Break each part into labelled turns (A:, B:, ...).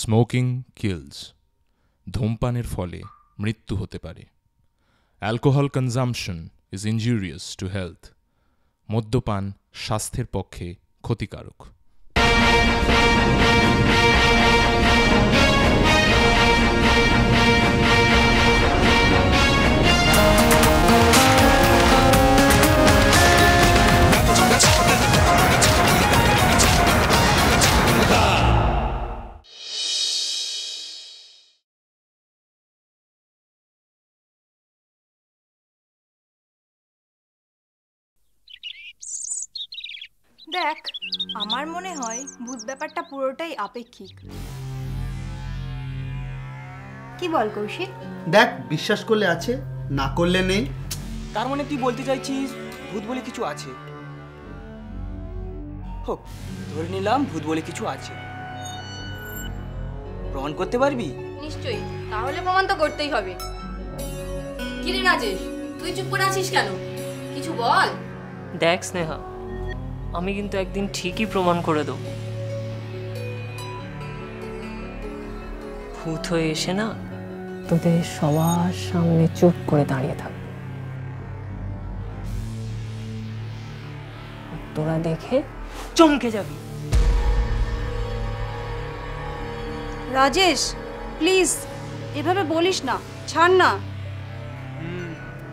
A: Smoking kills, ধূমপানের ফলে মৃত্যু হতে পারে। Alcohol consumption is injurious to health, মদ্যপান স্বাস্থ্যের পক্ষে ক্ষতিকারক।
B: দেখ, আমার মনে হয় ভূত ব্যাপারটা পুরোটাই আপেক্ষিক। কি বল কৌশিক?
C: দেখ, বিশ্বাস করলে আছে, না করলে নেই।
D: তার মানে তুই বলতে চাইছিস ভূত বলে কিছু আছে? হোক, ধরে নিলাম ভূত বলে কিছু আছে, প্রমাণ করতে পারবি?
E: নিশ্চয়ই, তাহলে প্রমাণ তো করতেই হবে। কি রে রাজেশ, তুই চুপ করে আছিস কেন? কিছু বল।
F: দেখ স্নেহা, আমি কিন্তু একদিন ঠিকই প্রমাণ করে দেবো। ভূত হয়ে এসে না তোদের সবার সামনে চুপ করে দাঁড়িয়ে থাক, তোরা দেখে চমকে যাবি।
B: রাজেশ, প্লিজ এভাবে বলিস না, ছাড় না।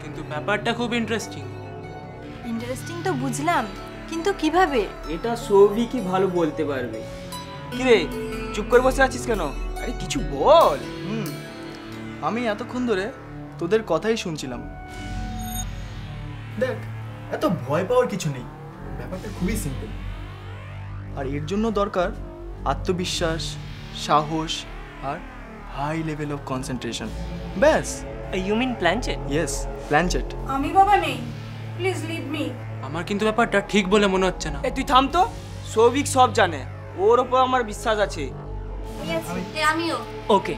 G: কিন্তু ব্যাপারটা খুব ইন্টারেস্টিং।
B: ইন্টারেস্টিং তো বুঝলাম, কিন্তু কিভাবে?
D: এটা সৌভি কি ভালো বলতে পারবে। কি রে, চুপ করে বসে আছিস কেন? আরে কিছু বল।
H: আমি এতক্ষণ ধরে তোদের কথাই শুনছিলাম। দেখ, এত ভয় পাওয়ার কিছু নেই, ব্যাপারটা খুবই সিম্পল। আর এর জন্য দরকার আত্মবিশ্বাস, সাহস আর হাই লেভেল অফ কনসেন্ট্রেশন। ব্যাস।
F: You mean planchette?
H: Yes, planchette.
B: আমি বাবা নেই, প্লিজ লিভ মি।
G: আমার কিন্তু ব্যাপারটা ঠিক বলে মনে হচ্ছে না।
D: তুই থাম তো, সৌভিক সব জানে, ওর ওপর আমার বিশ্বাস আছে।
E: আমিও।
F: ওকে,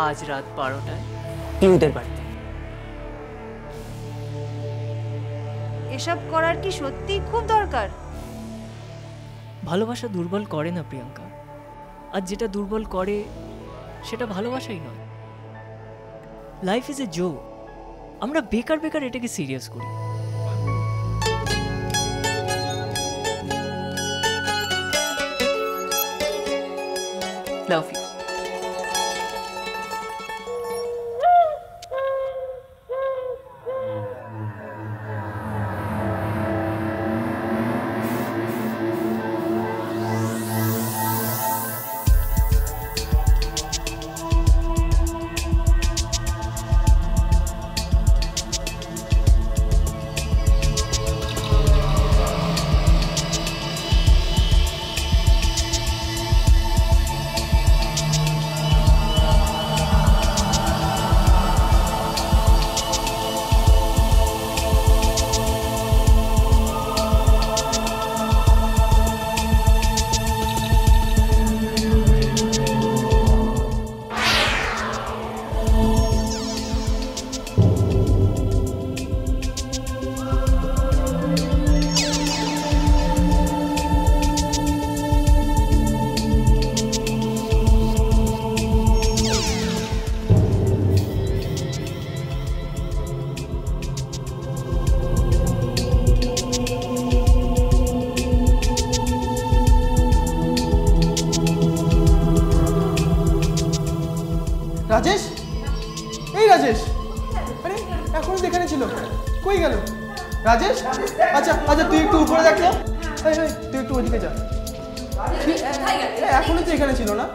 F: আজ রাত 12টায় ইউদের বাড়িতে।
B: এসব করার কি সত্যি খুব দরকার?
F: ভালোবাসা দুর্বল করে না প্রিয়াঙ্কা, আর যেটা দুর্বল করে সেটা ভালোবাসাই নয়। লাইফ ইজ এ জোক, আমরা বেকার বেকার এটাকে সিরিয়াস করি। Love you.
H: রাজেশ, এই রাজেশ, আরে এখনো এখানে ছিল, কই গেল রাজেশ? আচ্ছা আচ্ছা, তুই একটু উপরে দেখ তো। তুই একটু ওইদিকে যা। এখনো তো এখানে ছিল না?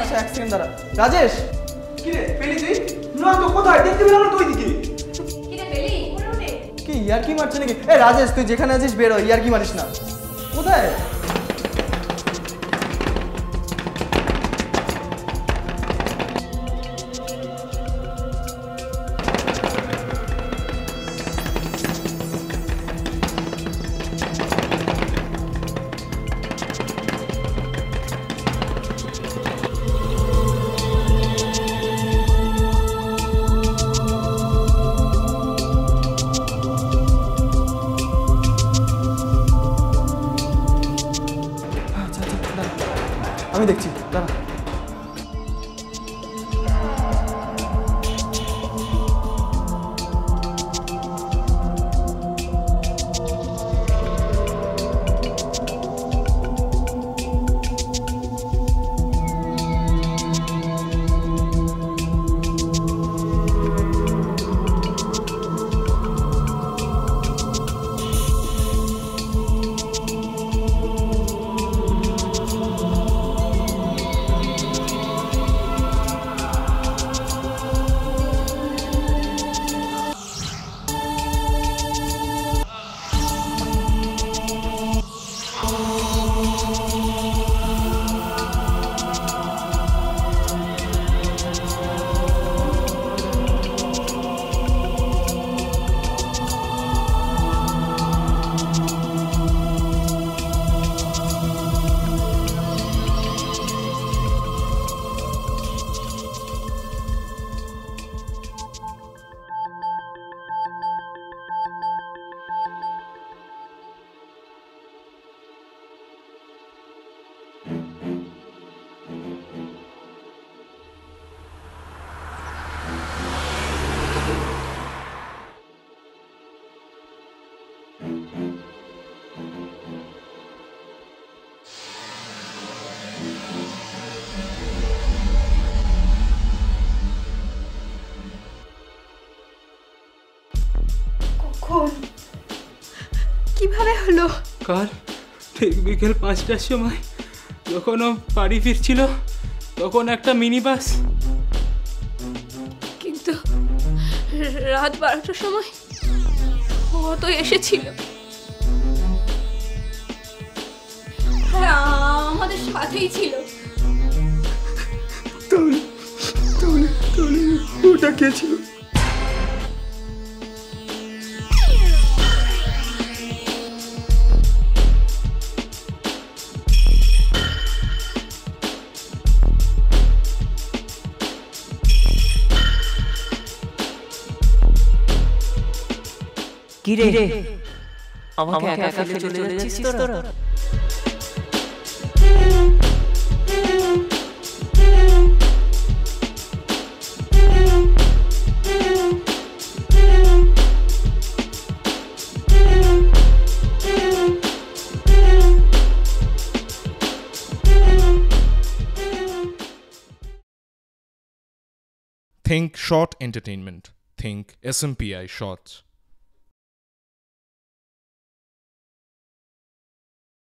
H: আচ্ছা, এক সেকেন্ড দাঁড়া। রাজেশ, কি রে পেলি তুই? না তো, কোথায় দেখতে পেলাম না তো ওইদিকে।
E: কি রে পেলি?
H: কি ইয়ার্কি মারছে নাকি? রাজেশ, তুই যেখানে আছিস বেরো, ইয়ার্কি মারিস না। কোথায়? আমি দেখছি, দাঁড়া।
B: কখন? কিভাবে হলো?
G: কাল ঠিক বিকেল 5টার সময় যখন ও বাড়ি ফিরছিল তখন একটা মিনি বাস।
E: কিন্তু রাত 12টার সময় ও তো এসেছিল। হ্যাঁ, আমাদের সাথেই ছিল।
H: তাহলে তাহলে তাহলে ওটা কে ছিল?
F: কি রে আমাকে একা ফেলে চলে যাচ্ছিস তোরা?
A: Think short entertainment. Think SMPI Shorts.